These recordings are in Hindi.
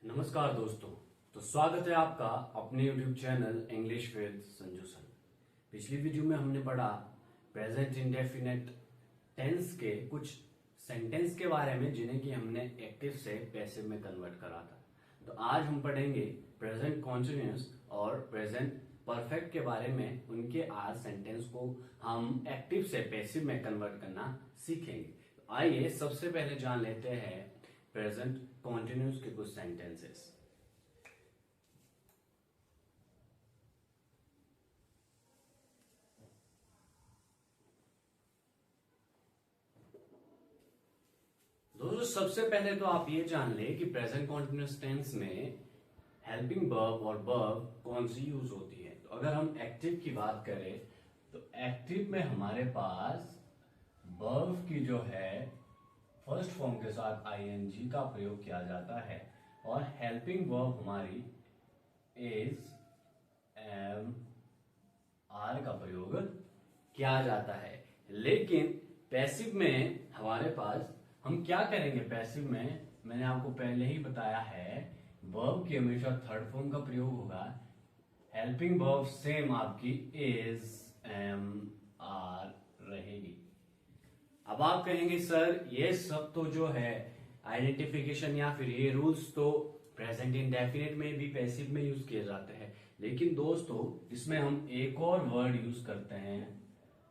नमस्कार दोस्तों। तो स्वागत है आपका अपने YouTube channel English with Sanju sir. पिछली वीडियो में हमने पढ़ा प्रेजेंट इंडेफिनिट टेंस के कुछ सेंटेंस के बारे में जिन्हें कि हमने एक्टिव से पैसिव में कन्वर्ट करा था। तो आज हम पढ़ेंगे प्रेजेंट कॉन्टिन्यूअस और प्रेजेंट परफेक्ट के बारे में। उनके आज सेंटेंस को हम एक्टिव से पैसिव में कन्वर्ट करना सीखेंगे। तो आइए सबसे पहले जान लेते हैं प्रेजेंट कॉन्टिन्यूअस के कुछ सेंटेंसेस। दोस्तों सबसे पहले तो आप ये जान ले कि प्रेजेंट कॉन्टिन्यूअस टेंस में हेल्पिंग वर्ब और वर्ब कौन सी यूज होती है। तो अगर हम एक्टिव की बात करें तो एक्टिव में हमारे पास वर्ब की जो है फर्स्ट फॉर्म के साथ आईएनजी का प्रयोग किया जाता है और हेल्पिंग वर्ब हमारी इज एम आर का प्रयोग किया जाता है। लेकिन पैसिव में हमारे पास हम क्या करेंगे, पैसिव में मैंने आपको पहले ही बताया है वर्ब की हमेशा थर्ड फॉर्म का प्रयोग होगा। हेल्पिंग वर्ब सेम आपकी इज एम आर रहेगी। अब आप कहेंगे सर ये सब तो जो है आइडेंटिफिकेशन या फिर ये रूल्स तो प्रेजेंट इंडेफिनिट में भी पैसिव में यूज किए जाते हैं, लेकिन दोस्तों इसमें हम एक और वर्ड यूज करते हैं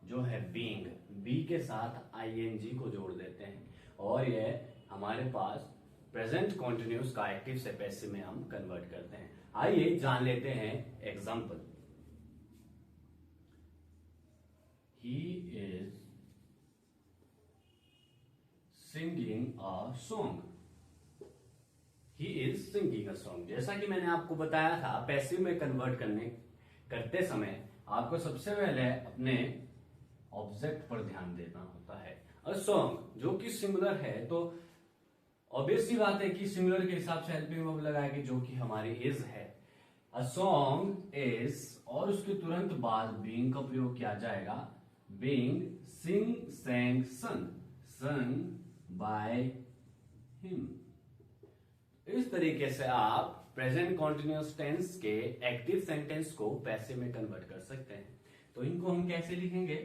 जो है बीइंग। बी के साथ आईएनजी को जोड़ देते हैं और ये हमारे पास प्रेजेंट कॉन्टिन्यूअस का एक्टिव से पैसिव में हम कन्वर्ट करते हैं। आइए जान लेते हैं example. He is singing a song. He is singing a song. जैसा कि मैंने आपको बताया था पैसिव में कन्वर्ट करते समय आपको सबसे पहले अपने ऑब्जेक्ट पर ध्यान देना होता है। अ सॉन्ग जो कि सिंगुलर है तो ऑब्वियस सी बात है कि सिंगुलर के हिसाब से हेल्पिंग वर्ब लगाएगी जो कि हमारी इज है। अ सॉन्ग इज और उसके तुरंत बाद बीइंग का प्रयोग किया जाएगा। Being sing sang sung sung by him. इस तरीके से आप प्रेजेंट कॉन्टिन्यूअस टेंस के एक्टिव सेंटेंस को पैसिव में कन्वर्ट कर सकते हैं। तो इनको हम कैसे लिखेंगे,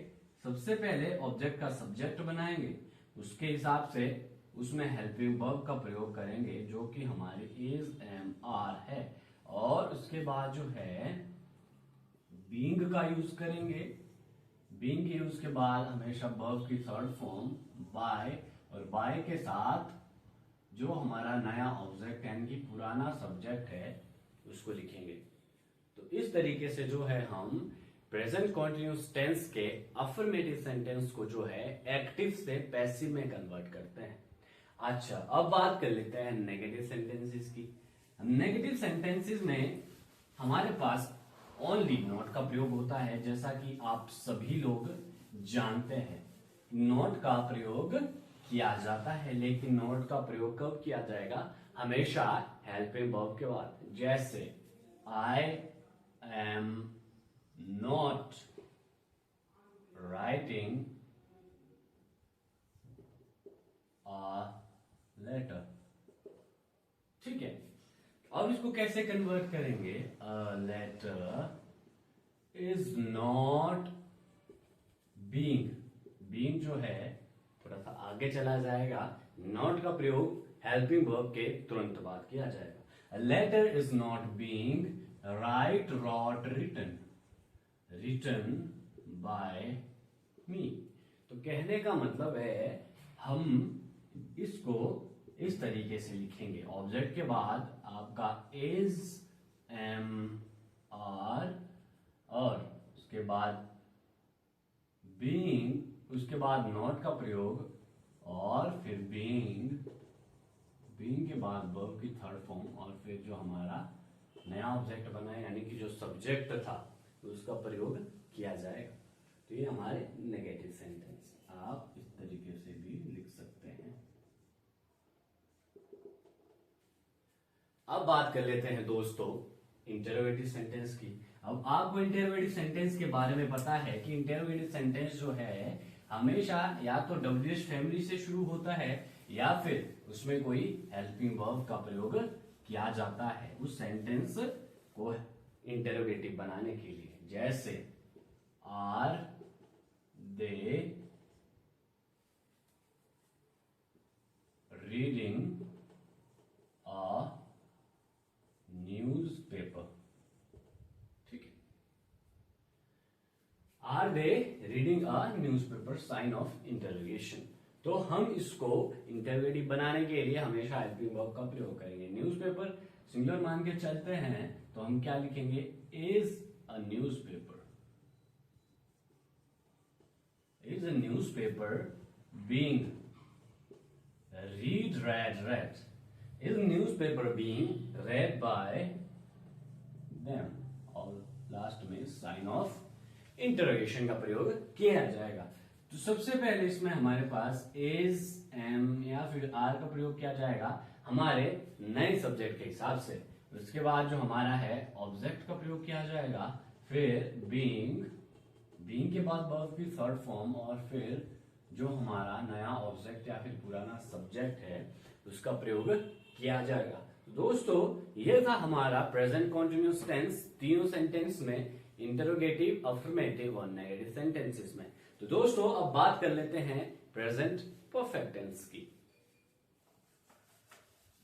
सबसे पहले ऑब्जेक्ट का सब्जेक्ट बनाएंगे, उसके हिसाब से उसमें हेल्पिंग वर्ब का प्रयोग करेंगे जो कि हमारी इज एम आर है और उसके बाद जो है बीइंग का यूज करेंगे। बीइंग के यूज के बाद हमेशा वर्ब की थर्ड फॉर्म बाय और बाय के साथ जो हमारा नया ऑब्जेक्ट यानी कि पुराना सब्जेक्ट है उसको लिखेंगे। तो इस तरीके से जो है हम प्रेजेंट कॉन्टिन्यूअस टेंस के अफर्मेटिव सेंटेंस को जो है एक्टिव से पैसिव में कन्वर्ट करते हैं। अच्छा, अब बात कर लेते हैं नेगेटिव सेंटेंसेस की। नेगेटिव सेंटेंसेस में हमारे पास ओनली नॉट का प्रयोग होता है। जैसा कि आप सभी लोग जानते हैं नॉट का प्रयोग किया जाता है, लेकिन नॉट का प्रयोग कब किया जाएगा, हमेशा हेल्पिंग वर्ब के बाद। जैसे I am not writing a letter. ठीक है, अब इसको कैसे कन्वर्ट करेंगे, a letter is not being. Being जो है थोड़ा सा आगे चला जाएगा, नॉट का प्रयोग हेल्पिंग वर्ब के तुरंत बाद किया जाएगा। Letter is not being write wrote written written by me. तो कहने का मतलब है हम इसको इस तरीके से लिखेंगे, ऑब्जेक्ट के बाद आपका इज एम आर और उसके बाद बीइंग, उसके बाद नॉट का प्रयोग और फिर बीइंग, बीइंग के बाद वर्ब की थर्ड फॉर्म और फिर जो हमारा नया ऑब्जेक्ट बना है यानी कि जो सब्जेक्ट था उसका प्रयोग किया जाएगा। तो ये हमारे नेगेटिव सेंटेंस आप इस तरीके से भी लिख सकते हैं। अब बात कर लेते हैं दोस्तों इंटरोगेटिव सेंटेंस की। अब आपको इंटरोगेटिव सेंटेंस के बारे में पता है कि इंटरोगेटिव सेंटेंस जो है हमेशा या तो WH फैमिली से शुरू होता है या फिर उसमें कोई हेल्पिंग वर्ब का प्रयोग किया जाता है उस सेंटेंस को इंटेरोगेटिव बनाने के लिए। जैसे are they reading a newspaper. ठीक है, are they reading a newspaper, sign of interrogation. तो हम इसको इंटरोगेटिव बनाने के लिए हमेशा हेल्पिंग वर्ब का प्रयोग करेंगे। न्यूज़पेपर सिंगुलर मान के चलते हैं तो हम क्या लिखेंगे, is a newspaper, is a newspaper being read, read, is newspaper being read by them, और लास्ट में साइन ऑफ इंटरोगेशन का प्रयोग किया जाएगा। तो सबसे पहले इसमें हमारे पास इज, एम या फिर आर का प्रयोग किया जाएगा हमारे नए सब्जेक्ट के हिसाब से। उसके बाद जो हमारा है ऑब्जेक्ट का प्रयोग किया जाएगा, फिर बीइंग, बीइंग के बाद वर्ब की थर्ड फॉर्म, और फिर जो हमारा नया ऑब्जेक्ट या फिर पुराना सब्जेक्ट है उसका प्रयोग किया जाएगा। दोस्तों ये था हमारा प्रेजेंट कॉन्टिन्यूअस टेंस, तीनों सेंटेंस में, इंटरोगेटिव, अफर्मेटिव और नेगेटिव सेंटेंसेस में। तो दोस्तों अब बात कर लेते हैं प्रेजेंट परफेक्ट टेंस की।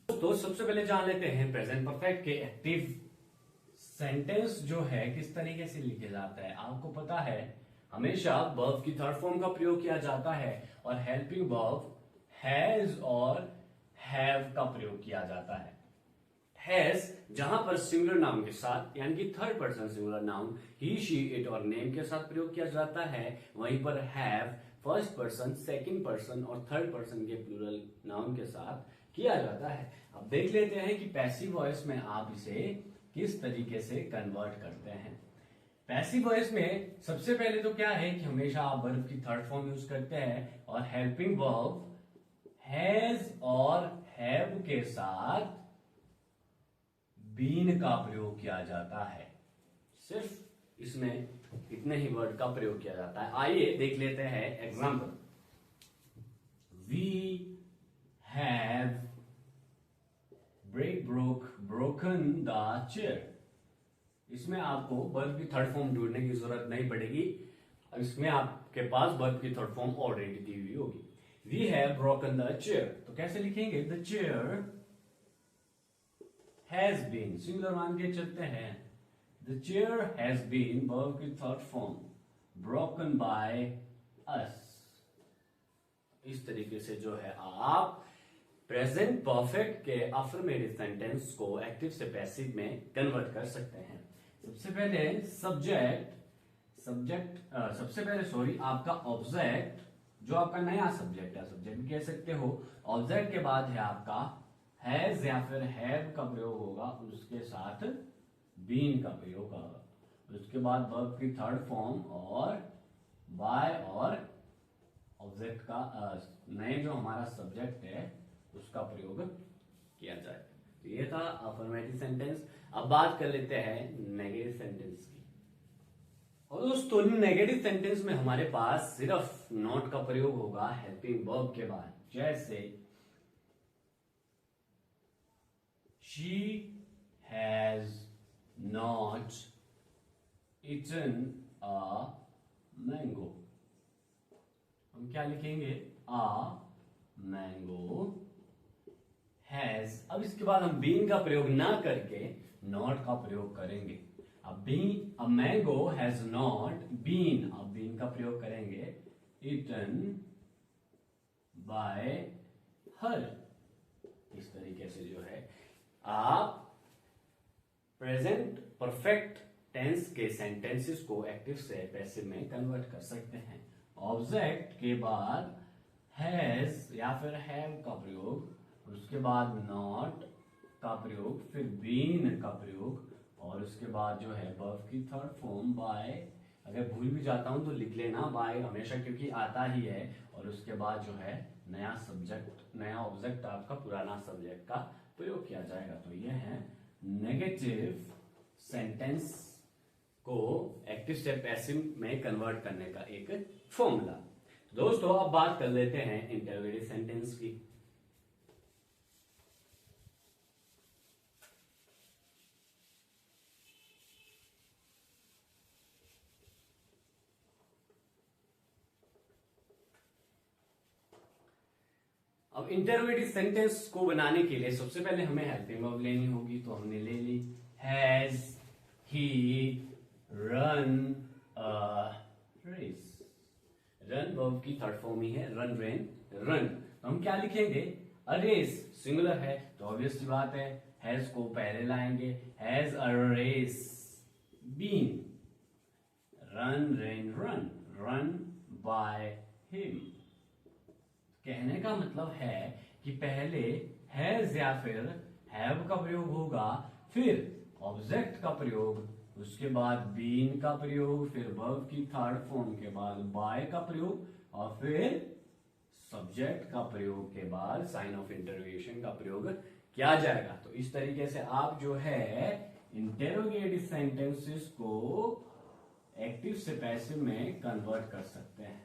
तो सबसे पहले जान लेते हैं प्रेजेंट परफेक्ट के एक्टिव सेंटेंस जो है किस तरीके से लिखे जाता है। आपको पता है हमेशा वर्ब की थर्ड फॉर्म का प्रयोग किया जाता है और हेल्पिंग वर्ब हैज और हैव का प्रयोग किया जाता है। हैज जहां पर सिंगुलर नाउन के साथ यानी कि third person singular noun he, she, it और नेम के साथ प्रयोग किया जाता है, वहीं पर have first person, second person और थर्ड पर्सन के प्लूरल नाउन के साथ किया जाता है। अब देख लेते हैं कि पैसिव वॉइस में आप इसे किस तरीके से कन्वर्ट करते हैं। पैसिव वॉइस में सबसे पहले तो क्या है कि हमेशा आप वर्ब की थर्ड फॉर्म यूज करते हैं और हेल्पिंग वर्ब हैज और हैव के साथ बीन का प्रयोग किया जाता है। सिर्फ इसमें इतने ही वर्ड का प्रयोग किया जाता है। आइए देख लेते हैं example. We have broken the chair। इसमें आपको वर्ब की थर्ड फॉर्म ढूंढने की जरूरत नहीं पड़ेगी, इसमें आपके पास वर्ब की थर्ड फॉर्म ऑलरेडी दी हुई होगी। We have broken the chair, तो कैसे लिखेंगे, the chair has been, singular मान के चलते हैं, the chair has been verb की third form broken by us. इस तरीके से जो है आप प्रेजेंट परफेक्ट के अफर्मेटिव सेंटेंस को एक्टिव से पैसिव में कन्वर्ट कर सकते हैं। सबसे पहले आपका ऑब्जेक्ट, जो आपका नया सब्जेक्ट है, सब्जेक्ट भी कह सकते हो, ऑब्जेक्ट के बाद है आपका हैज या फिर हैव का प्रयोग होगा, उसके साथ बीन का प्रयोग होगा, उसके बाद वर्ब की थर्ड फॉर्म और बाय और ऑब्जेक्ट का नए जो हमारा सब्जेक्ट है उसका प्रयोग किया जाए। तो ये था अफर्मेटिव सेंटेंस। अब बात कर लेते हैं नेगेटिव सेंटेंस की। और दोस्तों नेगेटिव सेंटेंस में हमारे पास सिर्फ नॉट का प्रयोग होगा हेल्पिंग वर्ब के बाद। जैसे she has not eaten a mango. हम क्या लिखेंगे, अ मैंगो हैज। अब इसके बाद हम बीन का प्रयोग ना करके नॉट का प्रयोग करेंगे। अब मैंगो हैज नॉट बीन, अब बीन का प्रयोग करेंगे ईटन बाय हर। इस तरीके से जो है आप प्रेजेंट परफेक्ट टेंस के सेंटेंसेस को एक्टिव से पैसिव में कन्वर्ट कर सकते हैं। ऑब्जेक्ट के बाद हैज या फिर हैव का प्रयोग, उसके बाद नॉट का प्रयोग, फिर बीन का प्रयोग, और उसके बाद जो है वर्ब की थर्ड फॉर्म बाय। अगर भूल भी जाता हूं तो लिख लेना बाय हमेशा, क्योंकि आता ही है, और उसके बाद जो है नया सब्जेक्ट, नया ऑब्जेक्ट आपका पुराना सब्जेक्ट का प्रयोग किया जाएगा। तो ये है नेगेटिव सेंटेंस को एक्टिव से पैसिव में कन्वर्ट करने का एक फॉर्मूला। दोस्तों अब बात कर लेते हैं इंटरोगेटिव सेंटेंस की। इंटरोगेटिव सेंटेंस में हमारे पास सिर्फ नॉट का प्रयोग होगा हेल्पिंग वर्ब के बाद। जैसे she has not eaten a mango. हम क्या लिखेंगे, the chair has been verb की third form broken by us. इसके बाद आपका ऑब्जेक्ट, जो आपका नया सब्जेक्ट है, उसके बाद बीन का प्रयोग करेंगे ईटन बाय हर। इस तरीके से जो है आप प्रेजेंट परफेक्ट के अफर्मेटिव सेंटेंस को एक्टिव से पैसिव में कन्वर्ट कर सकते हैं। अब इंटरोगेटिव सेंटेंस को बनाने के लिए सबसे पहले हमें हेल्पिंग वर्ब लेनी होगी, तो हमने ले ली has he run a race. Run verb की थर्ड फॉर्म ही है, रन रेन रन। तो हम क्या लिखेंगे, अ रेस सिंगुलर है तो ऑब्वियस सी बात है हैज को पहले लाएंगे, has a race been, run ran run, run by him. कहने का मतलब है कि पहले हैज या फिर हैव का प्रयोग होगा, फिर ऑब्जेक्ट का प्रयोग, उसके बाद बीन का प्रयोग, फिर वर्ब की थर्ड फॉर्म के बाद बाय का प्रयोग, और फिर सब्जेक्ट का प्रयोग के बाद साइन ऑफ इंटरोगेशन का प्रयोग किया जाएगा। तो इस तरीके से आप जो है इंटेरोगेटिव सेंटेंसेस को एक्टिव से पैसिव में कन्वर्ट कर सकते हैं।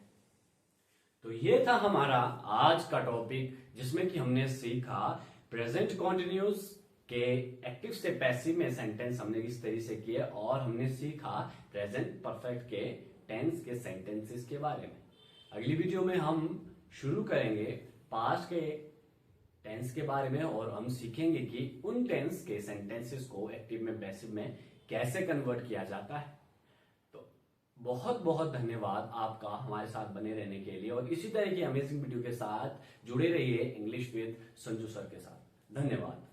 तो ये था हमारा आज का टॉपिक, जिसमें कि हमने सीखा प्रेजेंट कॉन्टिन्यूस के एक्टिव से पैसिव में सेंटेंस हमने किस तरीके से किए, और हमने सीखा प्रेजेंट परफेक्ट के टेंस के सेंटेंसेस के बारे में। अगली वीडियो में हम शुरू करेंगे पास्ट के टेंस के बारे में, और हम सीखेंगे कि उन टेंस के सेंटेंसेस को एक्टिव में पैसिव में कैसे कन्वर्ट किया जाता है। तो बहुत बहुत धन्यवाद आपका हमारे साथ बने रहने के लिए, और इसी तरह की अमेजिंग वीडियो के साथ जुड़े रहिए इंग्लिश विद संजू सर के साथ। धन्यवाद।